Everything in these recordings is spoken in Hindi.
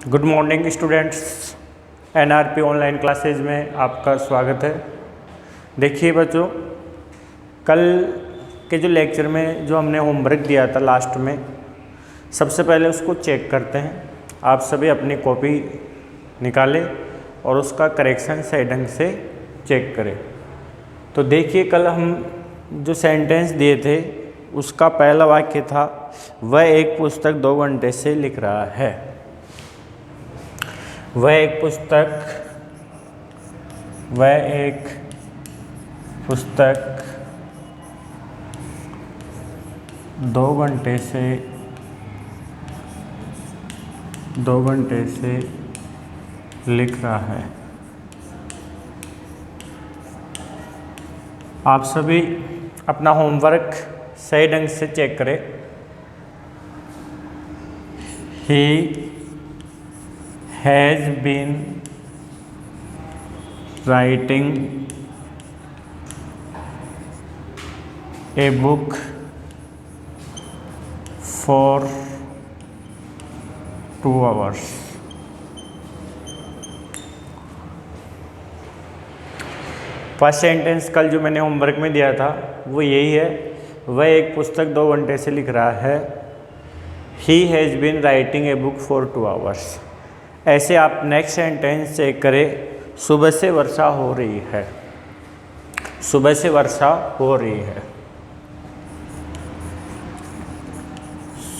Good morning students, NRP online classes में आपका स्वागत है। देखिए बच्चों, कल के जो लेक्चर में जो हमने होमवर्क दिया था लास्ट में, सबसे पहले उसको चेक करते हैं। आप सभी अपनी कॉपी निकालें और उसका करेक्शन सही ढंग से चेक करें। तो देखिए, कल हम जो सेंटेंस दिए थे उसका पहला वाक्य था, वह एक पुस्तक 2 घंटे से लिख रहा है। वह एक पुस्तक 2 घंटे से लिख रहा है। आप सभी अपना होमवर्क सही ढंग से चेक करें। He has been writing a book for 2 hours. First sentence कल जो मैंने होमवर्क में दिया था वो यही है, वह एक पुस्तक 2 घंटे से लिख रहा है। He has been writing a book for 2 hours. ऐसे आप नेक्स्ट सेंटेंस चेक करें, सुबह से वर्षा हो रही है। सुबह से वर्षा हो रही है।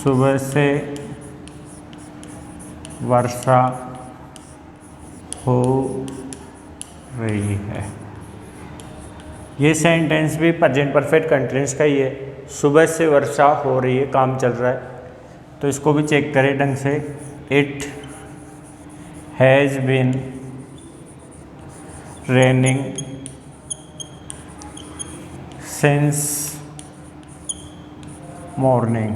सुबह से वर्षा हो रही है। ये सेंटेंस भी प्रेजेंट परफेक्ट कंटीन्यूअस का ही है। सुबह से वर्षा हो रही है, काम चल रहा है, तो इसको भी चेक करें ढंग से। It has been raining since morning.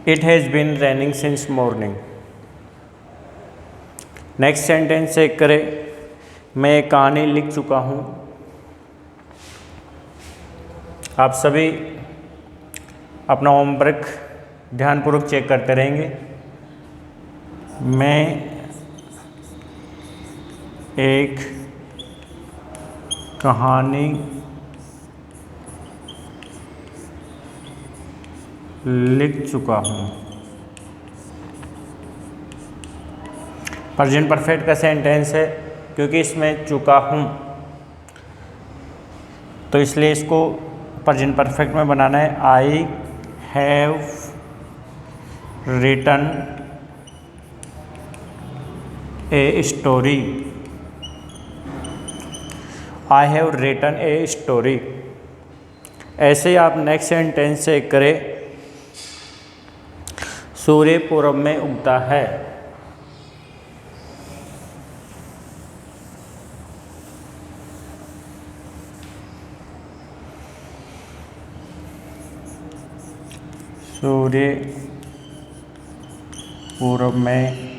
It has been raining since morning. Next sentence check करें, मैं एक कहानी लिख चुका हूँ। आप सभी अपना होमवर्क ध्यानपूर्वक चेक करते रहेंगे। मैं एक कहानी लिख चुका हूँ। प्रेजेंट परफेक्ट का सेंटेंस है, क्योंकि इसमें चुका हूँ तो इसलिए इसको प्रेजेंट परफेक्ट में बनाना है। I have written a story. I have written a story. ऐसे ही आप नेक्स्ट सेंटेंस चेक करें, सूर्य पूरब में उगता है। सूर्य पूरब में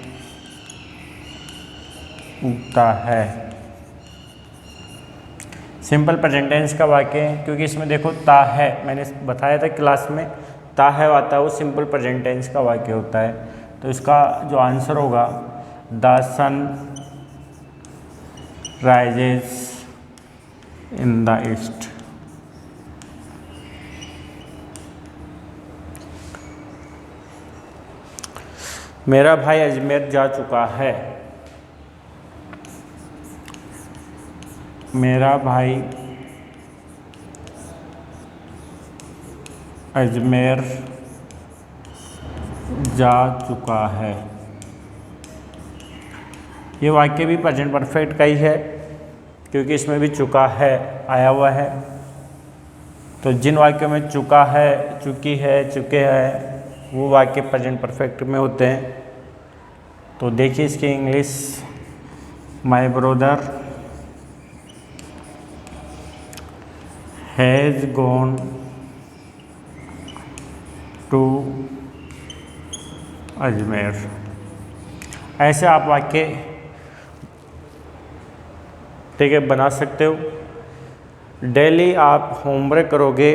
उगता है। सिंपल प्रेजेंट टेंस का वाक्य है, क्योंकि इसमें देखो ता है, मैंने बताया था क्लास में, ता है आता है वो सिंपल प्रेजेंट टेंस का वाक्य होता है। तो इसका जो आंसर होगा, the sun rises in the east. मेरा भाई अजमेर जा चुका है। मेरा भाई अजमेर जा चुका है। ये वाक्य भी प्रेजेंट परफेक्ट का ही है, क्योंकि इसमें भी चुका है आया हुआ है। तो जिन वाक्यों में चुका है, चुकी है, चुके हैं, वो वाक्य प्रेजेंट परफेक्ट में होते हैं। तो देखिए इसकी English, my brother has gone to Ajmer. ऐसे आप वाक्य ठीक है बना सकते हो। डेली आप होमवर्क करोगे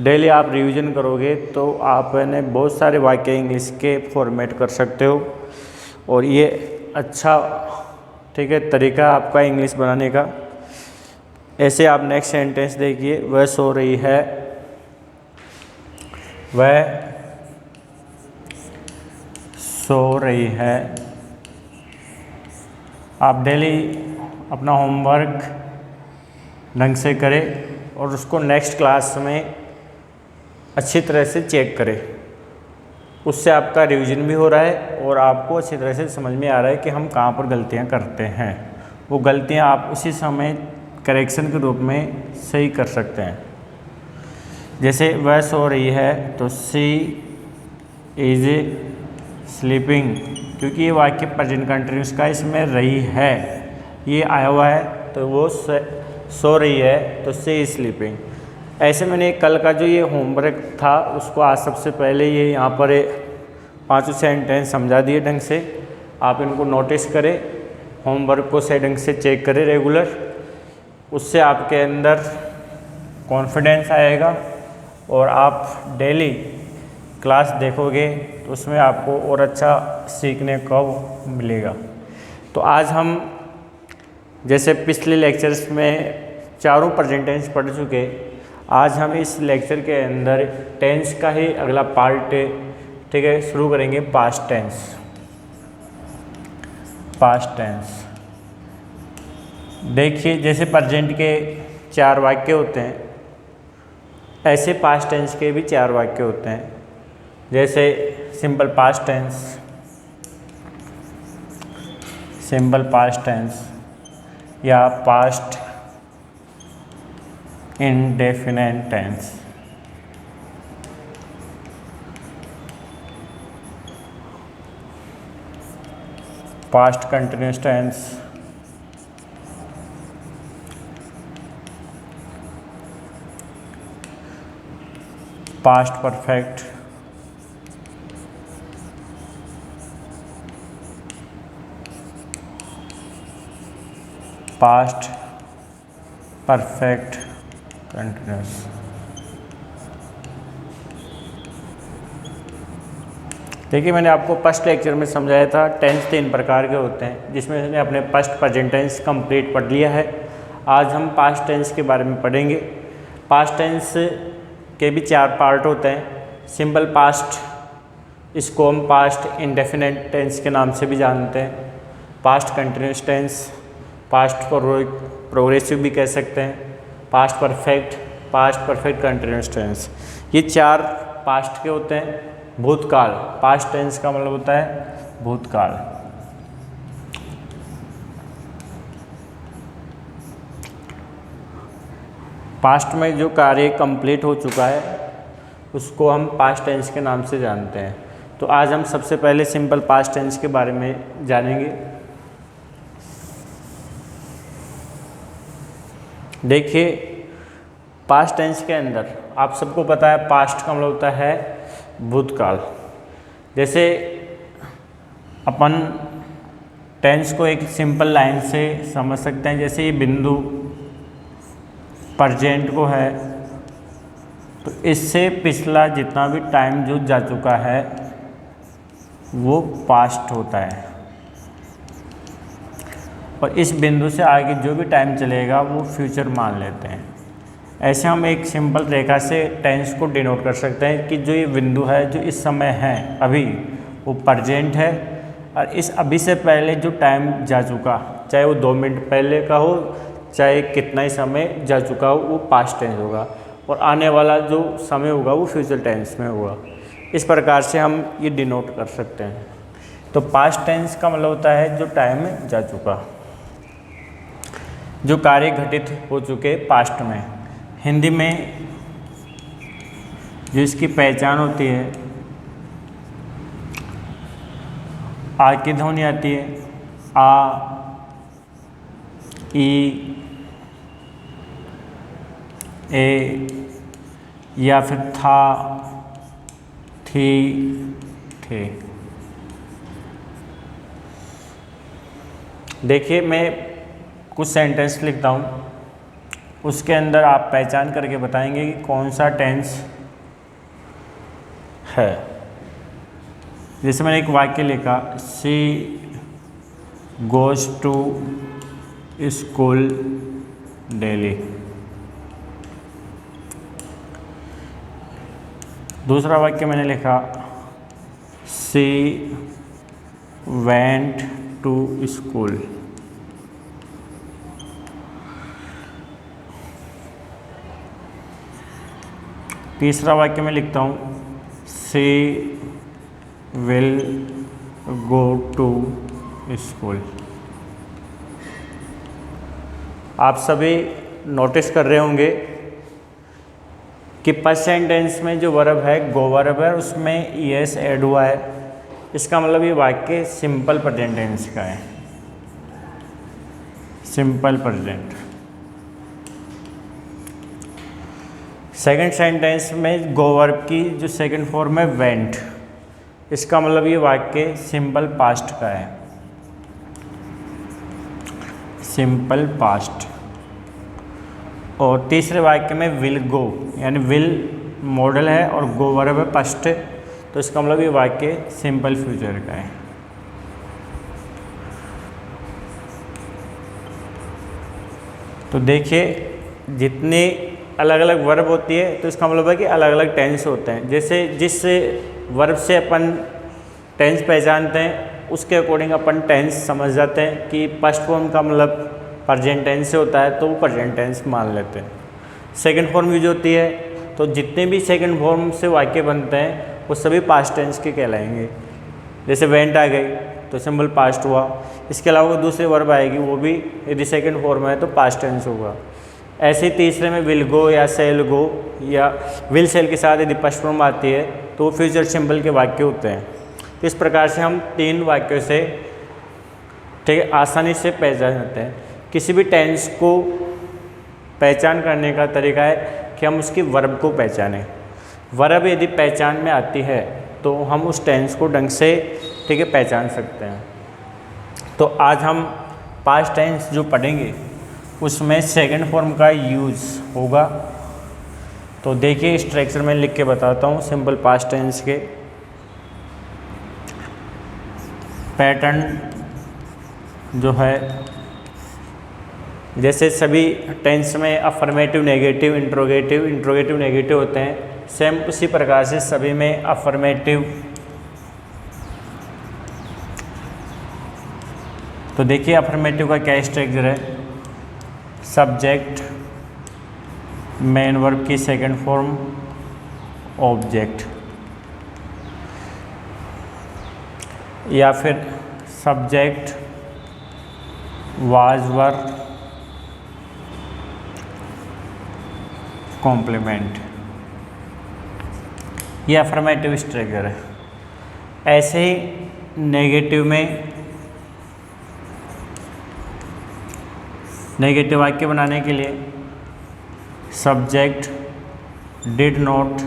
डेली आप रिवीजन करोगे तो आपने बहुत सारे वाक्य इंग्लिश के फॉर्मेट कर सकते हो, और ये अच्छा ठीक है तरीका आपका इंग्लिश बनाने का। ऐसे आप नेक्स्ट सेंटेंस देखिए, वह सो रही है, वह सो रही है। आप डेली अपना होमवर्क ढंग से करें और उसको नेक्स्ट क्लास में अच्छी तरह से चेक करें। उससे आपका रिवीजन भी हो रहा है और आपको अच्छी तरह से समझ में आ रहा है कि हम कहाँ पर गलतियाँ करते हैं। वो गलतियाँ आप उसी समय करेक्शन के रूप में सही कर सकते हैं। जैसे वह सो रही है तो सी इज स्लीपिंग, क्योंकि ये वाक्य प्रेजेंट कंटिन्यूस का, इसमें रही है ये आया हुआ है, तो वो सो रही है तो सी इज स्लीपिंग। ऐसे मैंने कल का जो ये होमवर्क था उसको आज सबसे पहले ये यहाँ पर 5 सेंटेंस समझा दिए ढंग से। आप इनको नोटिस करें, होमवर्क को सही ढंग से चेक करें रेगुलर, उससे आपके अंदर कॉन्फिडेंस आएगा और आप डेली क्लास देखोगे तो उसमें आपको और अच्छा सीखने को मिलेगा। तो आज हम जैसे पिछले लेक्चर्स में चारों प्रेजेंट टेंस पढ़ चुके, आज हम इस लेक्चर के अंदर टेंस का ही अगला पार्ट ठीक है शुरू करेंगे, पास्ट टेंस। पास्ट टेंस देखिए, जैसे प्रेजेंट के 4 वाक्य होते हैं, ऐसे पास्ट टेंस के भी 4 वाक्य होते हैं। जैसे simple past tense, simple past tense या past indefinite tense. Past continuous tense, past perfect, past perfect continuous. देखिए, मैंने आपको फर्स्ट लेक्चर में समझाया था टेंस 3 प्रकार के होते हैं, जिसमें मैंने अपने फर्स्ट प्रेजेंट टेंस कंप्लीट पढ़ लिया है। आज हम पास्ट टेंस के बारे में पढ़ेंगे। पास्ट टेंस के भी 4 पार्ट होते हैं। सिंपल पास्ट, इसको हम पास्ट इंडेफिनिट टेंस के नाम से भी जानते हैं। Past continuous tense, past progressive भी कह सकते हैं, पास्ट परफेक्ट कंटिन्यूअस टेंस। ये 4 पास्ट के होते हैं। भूतकाल, पास्ट टेंस का मतलब होता है भूतकाल। पास्ट में जो कार्य कंप्लीट हो चुका है उसको हम पास्ट टेंस के नाम से जानते हैं। तो आज हम सबसे पहले सिंपल पास्ट टेंस के बारे में जानेंगे। देखिए, पास्ट टेंस के अंदर आप सबको पता है पास्ट का मतलब होता है भूतकाल। जैसे अपन टेंस को एक सिंपल लाइन से समझ सकते हैं। जैसे ये बिंदु प्रेजेंट को है, तो इससे पिछला जितना भी टाइम जो जा चुका है वो पास्ट होता है, और इस बिंदु से आगे जो भी टाइम चलेगा वो फ्यूचर मान लेते हैं। ऐसे हम एक सिंपल रेखा से टेंस को डिनोट कर सकते हैं कि जो ये बिंदु है जो इस समय है अभी, वो प्रेजेंट है, और इस अभी से पहले जो टाइम जा चुका, चाहे वो 2 मिनट पहले का हो, चाहे कितना ही समय जा चुका हो, वो पास्ट टेंस होगा, और आने वाला जो समय होगा वो फ्यूचर टेंस में होगा। इस प्रकार से हम ये डिनोट कर सकते हैं। तो पास्ट टेंस का मतलब होता है जो टाइम जा चुका, जो कार्य घटित हो चुके पास्ट में। हिंदी में जो इसकी पहचान होती है, आ की ध्वनि आती है, आ, ई, ए, या फिर था, थी, थे। देखिए, मैं कुछ सेंटेंस लिखता हूँ, उसके अंदर आप पहचान करके बताएंगे कि कौन सा टेंस है। जैसे मैंने एक वाक्य लिखा, she goes to school daily. दूसरा वाक्य मैंने लिखा, शी वेंट टू स्कूल। तीसरा वाक्य मैं लिखता हूँ, she will go to school. आप सभी नोटिस कर रहे होंगे कि प्रेजेंट टेंस में जो वर्ब है गो वर्ब है, उसमें ईएस ऐड हुआ है। इसका मतलब ये वाक्य सिंपल प्रेजेंट टेंस का है, सिंपल प्रेजेंट। सेकंड सेंटेंस में गो वर्ब की जो सेकंड फॉर्म है वेंट, इसका मतलब ये वाक्य सिंपल पास्ट का है, सिंपल पास्ट। और तीसरे वाक्य में विल गो, यानी विल मॉडल है और गो वर्ब है पास्ट, तो इसका मतलब ये वाक्य सिंपल फ्यूचर का है। तो देखिए, जितने अलग अलग वर्ब होती है तो इसका मतलब है कि अलग अलग टेंस होते हैं। जैसे जिस वर्ब से अपन टेंस पहचानते हैं उसके अकॉर्डिंग अपन टेंस समझ जाते हैं कि फर्स्ट फॉर्म का मतलब प्रेजेंट टेंस से होता है तो वो प्रेजेंट टेंस मान लेते हैं। सेकंड फॉर्म यूज होती है तो जितने भी सेकंड फॉर्म से वाक्य बनते हैं वो सभी पास्ट टेंस के कहलाएंगे। जैसे वेंट आ गई तो सिंपल पास्ट हुआ। इसके अलावा दूसरी वर्ब आएगी वो भी यदि सेकंड फॉर्म है तो पास्ट टेंस होगा। ऐसे ही तीसरे में विल गो या सेल गो या विल सेल के साथ यदि फर्स्ट फॉर्म आती है तो वो फ्यूचर सिंबल के वाक्य होते हैं। तो इस प्रकार से हम तीन वाक्यों से ठीक है आसानी से पहचान सकते हैं। किसी भी टेंस को पहचान करने का तरीका है कि हम उसकी वर्ब को पहचानें। वर्ब यदि पहचान में आती है तो हम उस टेंस को ढंग से ठीक है पहचान सकते हैं। तो आज हम पास्ट टेंस जो पढ़ेंगे उसमें सेकंड फॉर्म का यूज़ होगा। तो देखिए स्ट्रक्चर में लिख के बताता हूँ सिंपल पास्ट टेंस के पैटर्न जो है। जैसे सभी टेंस में अफर्मेटिव नेगेटिव इंट्रोगेटिव नेगेटिव होते हैं, सेम उसी प्रकार से सभी में अफर्मेटिव। तो देखिए अफर्मेटिव का क्या स्ट्रक्चर है, सब्जेक्ट मेन वर्ब की सेकंड फॉर्म ऑब्जेक्ट, या फिर सब्जेक्ट वाज वर कॉम्प्लीमेंट, ये अफर्मेटिव स्ट्रक्चर है। ऐसे ही नेगेटिव में नेगेटिव वाक्य बनाने के लिए सब्जेक्ट डिड नॉट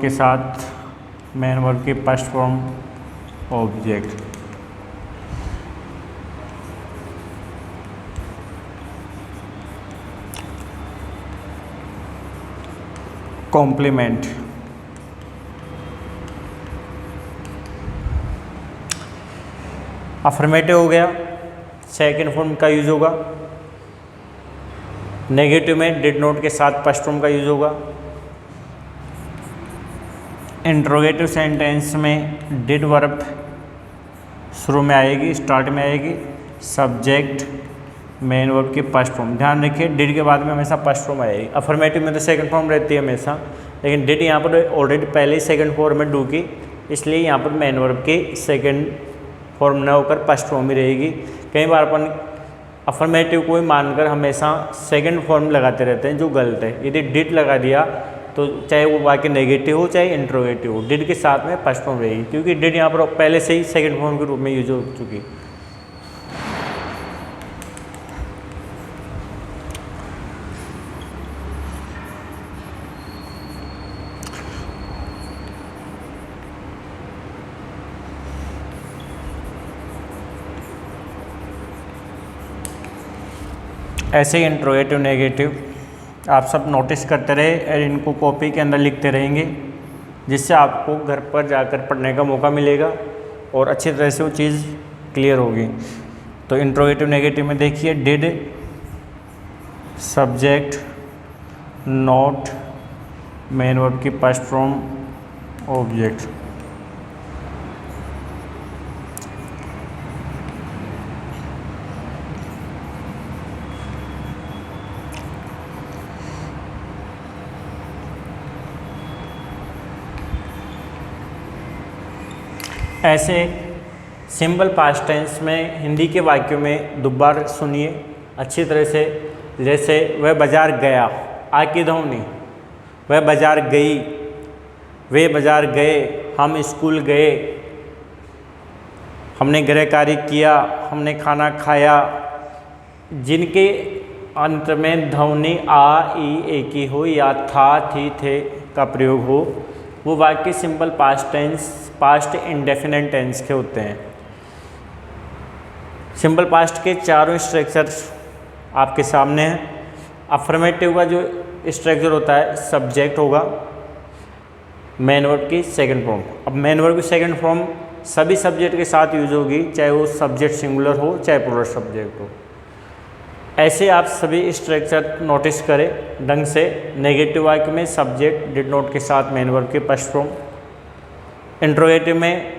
के साथ मेन वर्ब की first form object. Complement, affirmative हो गया, सेकंड फॉर्म का यूज होगा। नेगेटिव में डिड नॉट के साथ फर्स्ट फॉर्म का यूज होगा। इंट्रोगेटिव सेंटेंस में डिड वर्ब शुरू में आएगी, स्टार्ट में आएगी, सब्जेक्ट मेन वर्ब की फर्स्ट फॉर्म। ध्यान रखिए डिड के बाद में हमेशा फर्स्ट फॉर्म आएगी। अफर्मेटिव में तो सेकंड फॉर्म रहती है हमेशा, लेकिन डिड यहाँ पर ऑलरेडी पहले ही सेकंड फॉर्म में डू की, इसलिए यहाँ पर मेन वर्ब की सेकंड फॉर्म न होकर फर्स्ट फॉर्म ही रहेगी। कई बार अपन अफर्मेटिव को ही मानकर हमेशा सेकंड फॉर्म लगाते रहते हैं, जो गलत है। यदि डिड लगा दिया तो चाहे वो वाक्य नेगेटिव हो चाहे इंट्रोगेटिव हो, डिड के साथ में फर्स्ट फॉर्म रहेगी, क्योंकि डिड यहाँ पर पहले से ही सेकंड फॉर्म के रूप में यूज हो चुकी। ऐसे ही इंट्रोगेटिव नेगेटिव आप सब नोटिस करते रहे और इनको कॉपी के अंदर लिखते रहेंगे, जिससे आपको घर पर जाकर पढ़ने का मौका मिलेगा और अच्छी तरह से वो चीज़ क्लियर होगी। तो इंट्रोगेटिव नेगेटिव में देखिए, did subject not main verb की फर्स्ट फॉर्म ऑब्जेक्ट। ऐसे सिंपल पास्ट टेंस में हिंदी के वाक्यों में दोबारा सुनिए अच्छी तरह से। जैसे वह बाज़ार गया, आ की ध्वनि, वह बाज़ार गई, वे बाज़ार गए, हम स्कूल गए, हमने गृह कार्य किया, हमने खाना खाया। जिनके अंत में ध्वनि आ, ई, ए की हो या था, थी, थे का प्रयोग हो, वो वाक्य simple past tense, past indefinite tense के होते हैं। सिंपल पास्ट के चारों स्ट्रक्चर्स आपके सामने हैं। अफर्मेटिव का जो स्ट्रक्चर होता है, सब्जेक्ट होगा, मेन वर्ब की सेकंड फॉर्म। अब मेन वर्ब की सेकंड फॉर्म सभी सब्जेक्ट के साथ यूज होगी, चाहे वो सब्जेक्ट सिंगुलर हो चाहे प्लूरल सब्जेक्ट हो। ऐसे आप सभी स्ट्रक्चर नोटिस करें ढंग से। नेगेटिव वाक्य में सब्जेक्ट डिड नॉट के साथ मेन वर्ब की फर्स्ट फॉर्म। इंट्रोगेटिव में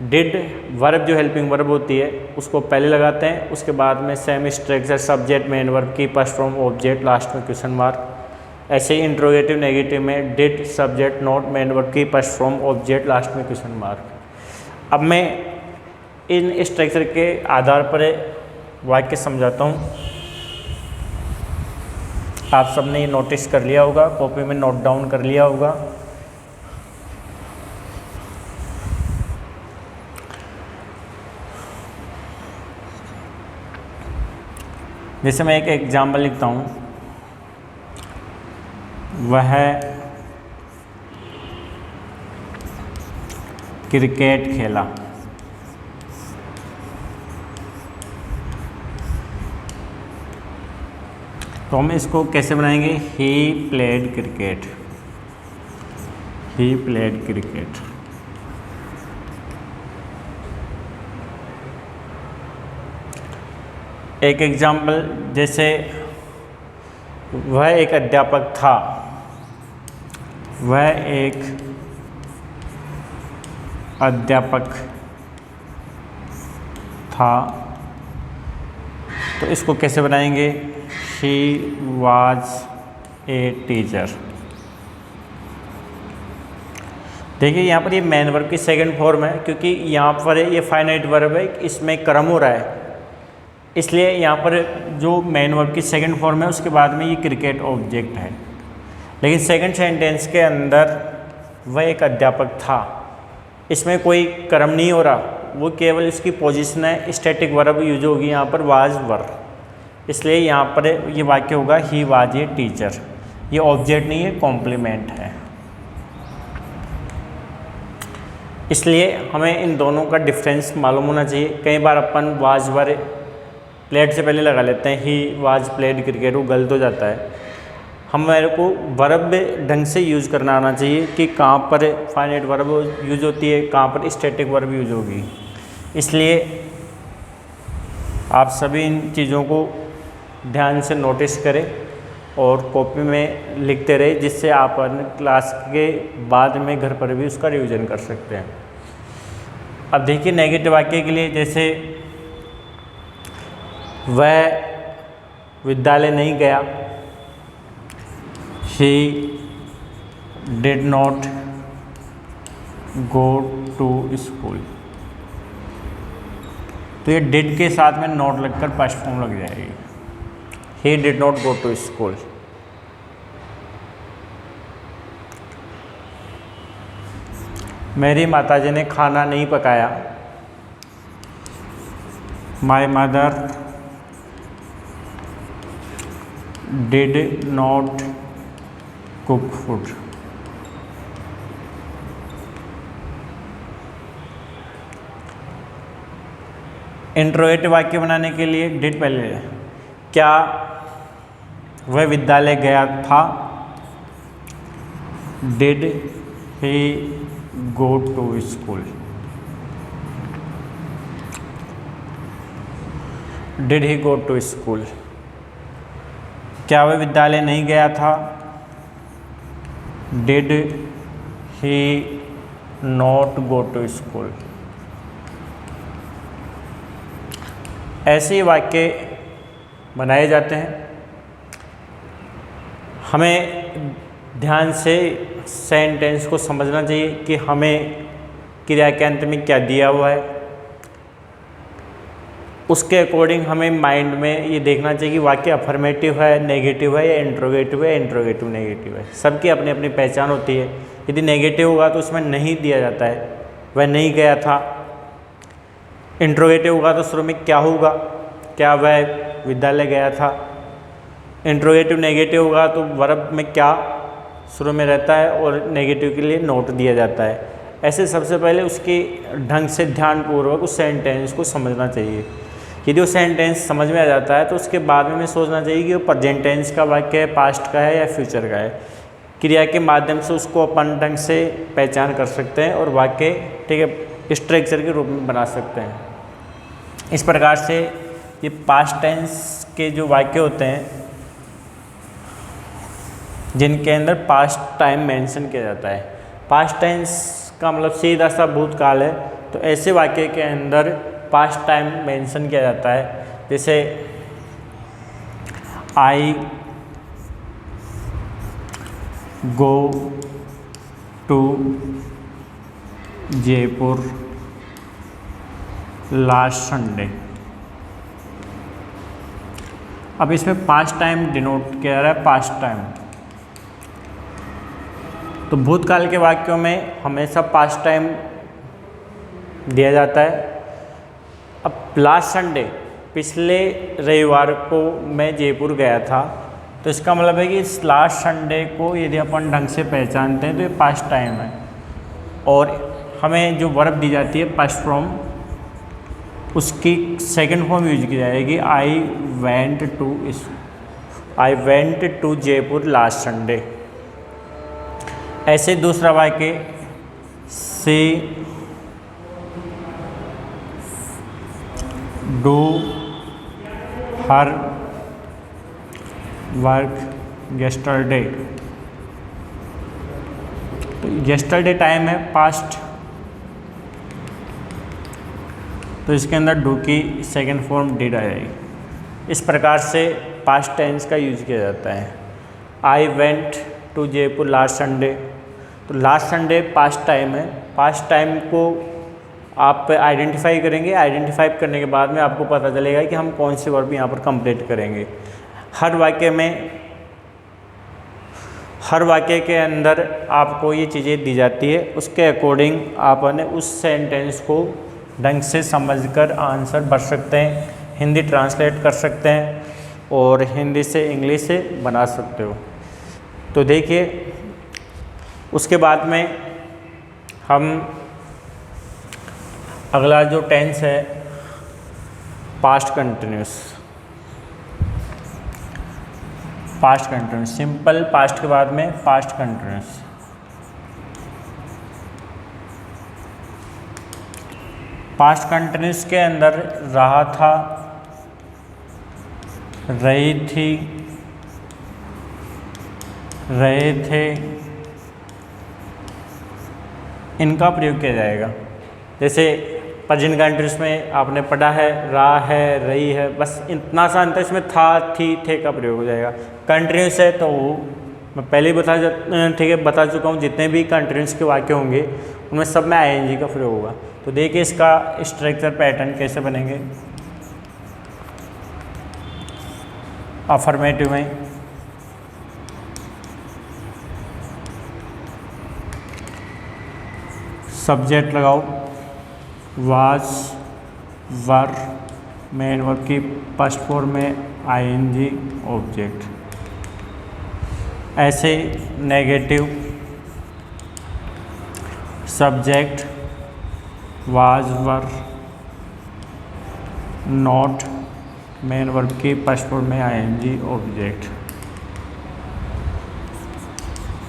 डिड वर्ब जो हेल्पिंग वर्ब होती है उसको पहले लगाते हैं, उसके बाद में same structure subject main verb की फर्स्ट फॉर्म ऑब्जेक्ट, लास्ट में क्वेश्चन मार्क। ऐसे ही इंट्रोगेटिव नेगेटिव में did subject not main verb की फर्स्ट फॉर्म ऑब्जेक्ट, लास्ट में क्वेश्चन मार्क। अब मैं इन स्ट्रक्चर के आधार पर वाक्य समझाता हूँ। आप सबने ये नोटिस कर लिया होगा, कॉपी में नोट डाउन कर लिया होगा। जैसे मैं एक एग्जाम्पल लिखता हूँ, वह क्रिकेट खेला। तो हम इसको कैसे बनाएंगे? He played cricket, he played cricket. एक एग्जाम्पल, जैसे वह एक अध्यापक था, वह एक अध्यापक था। तो इसको कैसे बनाएंगे? He was a teacher। देखिए यहाँ पर ये मेन वर्ब की सेकंड फॉर्म है, क्योंकि यहाँ पर ये फाइनाइट वर्ब है, इसमें क्रम हो रहा है, इसलिए यहाँ पर जो मेन वर्ब की सेकंड फॉर्म है उसके बाद में ये क्रिकेट ऑब्जेक्ट है। लेकिन सेकंड सेंटेंस के अंदर वह एक अध्यापक था, इसमें कोई क्रम नहीं हो रहा, वो केवल इसकी पोजीशन है, स्टैटिक वर्ब यूज होगी यहाँ पर, वाज वर। इसलिए यहाँ पर ये वाक्य होगा ही वाज ए टीचर। ये ऑब्जेक्ट नहीं है, कॉम्प्लीमेंट है। इसलिए हमें इन दोनों का डिफरेंस मालूम होना चाहिए। कई बार अपन वाज वर प्लेड से पहले लगा लेते हैं, ही वाज प्लेड क्रिकेट, वो गलत हो जाता है। हमारे को वर्ब ढंग से यूज़ करना आना चाहिए कि कहाँ पर फाइनाइट वर्ब यूज होती है, कहाँ पर स्टैटिक वर्ब यूज होगी। इसलिए आप सभी इन चीज़ों को ध्यान से नोटिस करें और कॉपी में लिखते रहे, जिससे आप क्लास के बाद में घर पर भी उसका रिवीजन कर सकते हैं। अब देखिए नेगेटिव वाक्य के लिए, जैसे वह विद्यालय नहीं गया, he did not go to school। तो ये did के साथ में नॉट लगकर पास्ट फॉर्म लग जाएगी, he did not go to school। मेरी माताजी ने खाना नहीं पकाया, my mother did not cook food। Interrogative वाक्य बनाने के लिए डिड पहले, क्या वह विद्यालय गया था। Did he go to school. Did he go to school. क्या वह विद्यालय नहीं गया था? Did he not go to school. ऐसे वाक्य बनाए जाते हैं। हमें ध्यान से सेंटेंस को समझना चाहिए कि हमें क्रिया के अंत में क्या दिया हुआ है। उसके अकॉर्डिंग हमें माइंड में ये देखना चाहिए कि वाक्य अफर्मेटिव है, नेगेटिव है या इंट्रोगेटिव है, इंट्रोगेटिव नेगेटिव है। सबकी अपनी अपनी पहचान होती है। यदि नेगेटिव होगा तो उसमें नहीं दिया जाता है, वह नहीं गया था। इंट्रोगेटिव होगा तो शुरू में क्या होगा, क्या वह विद्यालय गया था। इंट्रोगेटिव नेगेटिव होगा तो वर्ब में क्या शुरू में रहता है और नेगेटिव के लिए नोट दिया जाता है। ऐसे सबसे पहले उसके ढंग से ध्यानपूर्वक उस सेंटेंस को समझना चाहिए। यदि वो सेंटेंस समझ में आ जाता है तो उसके बाद में हमें सोचना चाहिए कि वो प्रेजेंट टेंस का वाक्य है, पास्ट का है या फ्यूचर का है। क्रिया के माध्यम से उसको अपन ढंग से पहचान कर सकते हैं और वाक्य ठीक है स्ट्रक्चर के रूप में बना सकते हैं। इस प्रकार से ये पास्ट टेंस के जो वाक्य होते हैं जिनके अंदर पास्ट टाइम मेंशन किया जाता है। पास्ट टेंस का मतलब सीधा सा भूतकाल है, तो ऐसे वाक्य के अंदर पास्ट टाइम मेंशन किया जाता है। जैसे I go to Jaipur last Sunday. अब इसमें पास्ट टाइम डिनोट किया जा रहा है, पास्ट टाइम। तो भूतकाल के वाक्यों में हमेशा पास्ट टाइम दिया जाता है। अब लास्ट संडे, पिछले रविवार को मैं जयपुर गया था, तो इसका मतलब है कि इस लास्ट संडे को यदि अपन ढंग से पहचानते हैं तो ये पास्ट टाइम है। और हमें जो वर्ब दी जाती है पास्ट फ्रॉम, उसकी सेकंड फॉर्म यूज की जाएगी I went to Jaipur last Sunday. ऐसे दूसरा वाक्य she do her work yesterday. तो येस्टरडे टाइम है पास्ट, तो इसके अंदर डू की सेकंड फॉर्म डिड आ जाएगी। इस प्रकार से पास्ट टेंस का यूज किया जाता है। I went to Jaipur last Sunday, तो लास्ट संडे पास्ट टाइम है। पास्ट टाइम को आप आइडेंटिफाई करेंगे। आइडेंटिफाई करने के बाद में आपको पता चलेगा कि हम कौन से वर्ब यहाँ पर कंप्लीट करेंगे। हर वाक्य के अंदर आपको ये चीज़ें दी जाती है, उसके अकॉर्डिंग आपने उस सेंटेंस को ढंग से समझकर आंसर भर सकते हैं, हिंदी ट्रांसलेट कर सकते हैं और हिंदी से इंग्लिश से बना सकते हो। तो देखिए, उसके बाद में हम अगला जो टेंस है past continuous. Past continuous, simple past के बाद में पास्ट कंटिन्यूस। पास्ट कंटिन्यूस के अंदर रहा था, रही थी, रहे थे, इनका प्रयोग किया जाएगा। जैसे प्रेजेंट कंटिन्यूस में आपने पढ़ा है रहा है, रही है, बस इतना सा अंतर इसमें था, थी, थे का प्रयोग हो जाएगा। कंटिन्यूस है तो मैं पहले ही बता चुका हूँ, जितने भी कंटिन्यूस के वाक्य होंगे उनमें सब में आईएनजी का प्रयोग होगा। तो देखिए इसका स्ट्रक्चर पैटर्न कैसे बनेंगे। अफर्मेटिव में सब्जेक्ट लगाओ, वाज, वर, मेन वर्ब की फर्स्ट फॉर्म में आईएनजी ऑब्जेक्ट। ऐसे negative subject, was, were, not, main verb की फर्स्ट फॉर्म में आईएनजी ऑब्जेक्ट।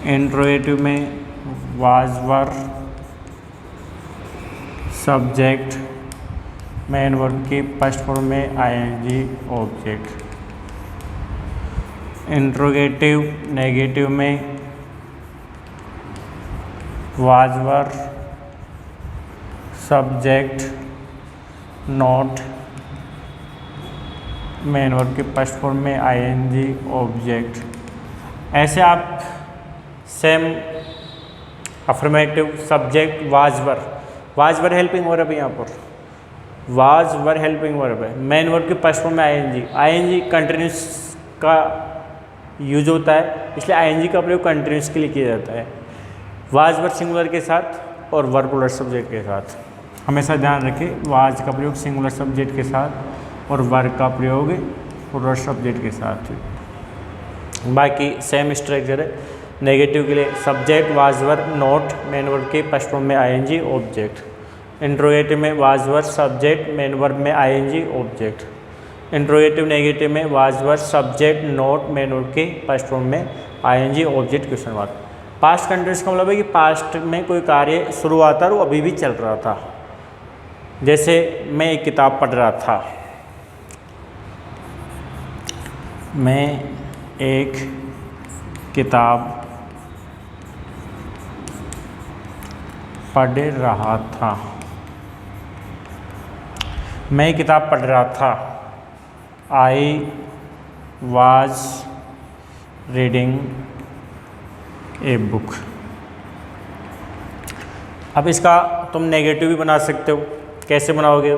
इंट्रोगेटिव में was were subject main verb के फर्स्ट फॉर्म में आईएनजी ऑब्जेक्ट। इंट्रोगेटिव नेगेटिव में was were subject not main verb के फर्स्ट फॉर्म में आईएनजी ऑब्जेक्ट। ऐसे आप same affirmative subject was were helping verb है, यहाँ पर वाज वर हेल्पिंग वर्ब है, मेन वर्ब के फर्स्ट फॉर्म में आईएनजी कंटिन्यूस का यूज होता है, इसलिए आईएनजी का प्रयोग कंटिन्यूस के लिए किया जाता है वाज वर सिंगुलर के साथ और वर प्लूरल सब्जेक्ट के साथ। हमेशा ध्यान रखें, वाज का प्रयोग सिंगुलर सब्जेक्ट के साथ और वर का प्रयोग प्लूरल सब्जेक्ट के साथ। बाकी सेम स्ट्रक्चर है। नेगेटिव के लिए subject was were not main verb के फर्स्ट फॉर्म में आईएनजी ऑब्जेक्ट। इंट्रोगेटिव में was were subject main verb में आईएनजी ऑब्जेक्ट। इंट्रोगेटिव नेगेटिव में was were subject not main verb के फर्स्ट फॉर्म में ING object question mark. Past continuous का मतलब है कि पास्ट में कोई कार्य शुरू हुआ था और वो अभी भी चल रहा था। जैसे मैं एक किताब पढ़ रहा था, मैं एक किताब पढ़ रहा था, मैं एक किताब पढ़ रहा था। I was reading a book. अब इसका तुम नेगेटिव भी बना सकते हो। कैसे बनाओगे?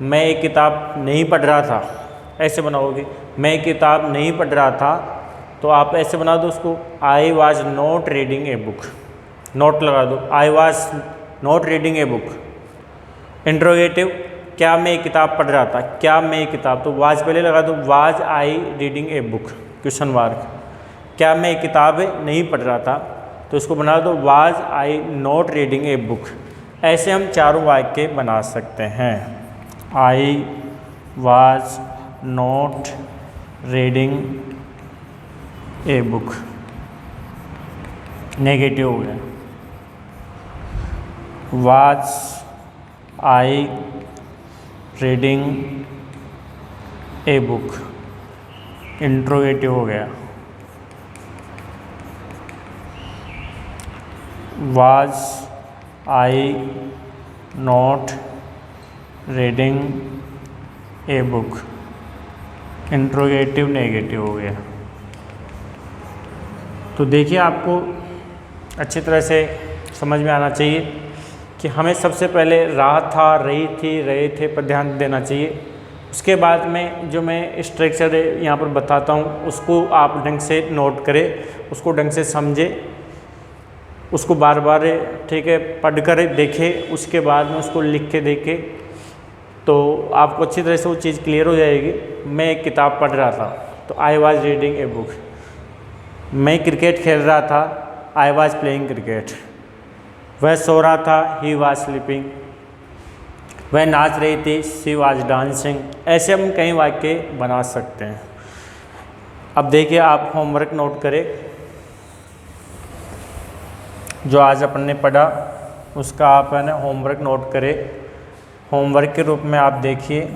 मैं एक किताब नहीं पढ़ रहा था, ऐसे बनाओगे। मैं एक किताब नहीं पढ़ रहा था तो आप ऐसे बना दो उसको, I was not reading a book, note लगा दो, I was not reading a book. Interrogative, क्या मैं एक किताब पढ़ रहा था, क्या मैं एक किताब, तो वाज पहले लगा दो, was I reading a book question mark. क्या मैं एक किताब नहीं पढ़ रहा था तो इसको बना दो, was I not reading a book. ऐसे हम चारों वाक्य बना सकते हैं। I was not reading a book negative हो गया। Was I reading a book interrogative हो गया। Was I not reading a book interrogative negative हो गया। तो देखिए, आपको अच्छी तरह से समझ में आना चाहिए कि हमें सबसे पहले रहा था, रही थी, रहे थे पर ध्यान देना चाहिए। उसके बाद में जो मैं स्ट्रक्चर यहाँ पर बताता हूँ उसको आप ढंग से नोट करें, उसको ढंग से समझें, उसको बार बार ठीक है पढ़ कर देखें, उसके बाद में उसको लिख के देखें तो आपको अच्छी तरह से वो चीज़ क्लियर हो जाएगी। मैं एक किताब पढ़ रहा था तो I was reading a book. मैं क्रिकेट खेल रहा था, आई वाज प्लेइंग क्रिकेट। वह सो रहा था, ही वाज स्लीपिंग। वह नाच रही थी, शी वाज डांसिंग। ऐसे हम कई वाक्य बना सकते हैं। अब देखिए, आप होमवर्क नोट करें जो आज अपन ने पढ़ा उसका आप है ना होमवर्क नोट करें। होमवर्क के रूप में आप देखिए,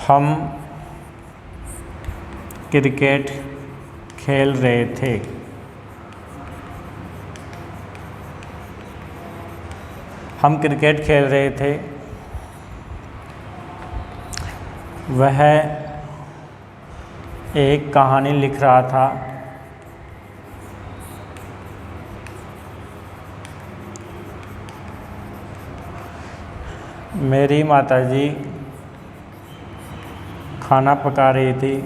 हम क्रिकेट खेल रहे थे। हम क्रिकेट खेल रहे थे। वह एक कहानी लिख रहा था। मेरी माताजी खाना पका रही थी।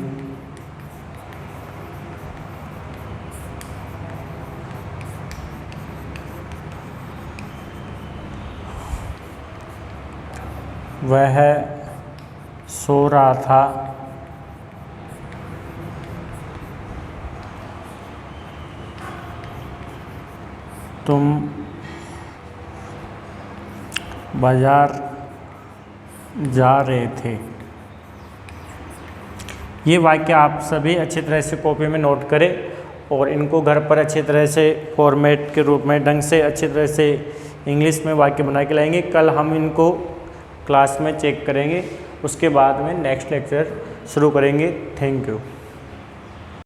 वह सो रहा था। तुम बाजार जा रहे थे। ये वाक्य आप सभी अच्छी तरह से कॉपी में नोट करें और इनको घर पर अच्छी तरह से फॉर्मेट के रूप में ढंग से अच्छी तरह से इंग्लिश में वाक्य बना के लाएंगे। कल हम इनको क्लास में चेक करेंगे, उसके बाद में नेक्स्ट लेक्चर शुरू करेंगे। Thank you.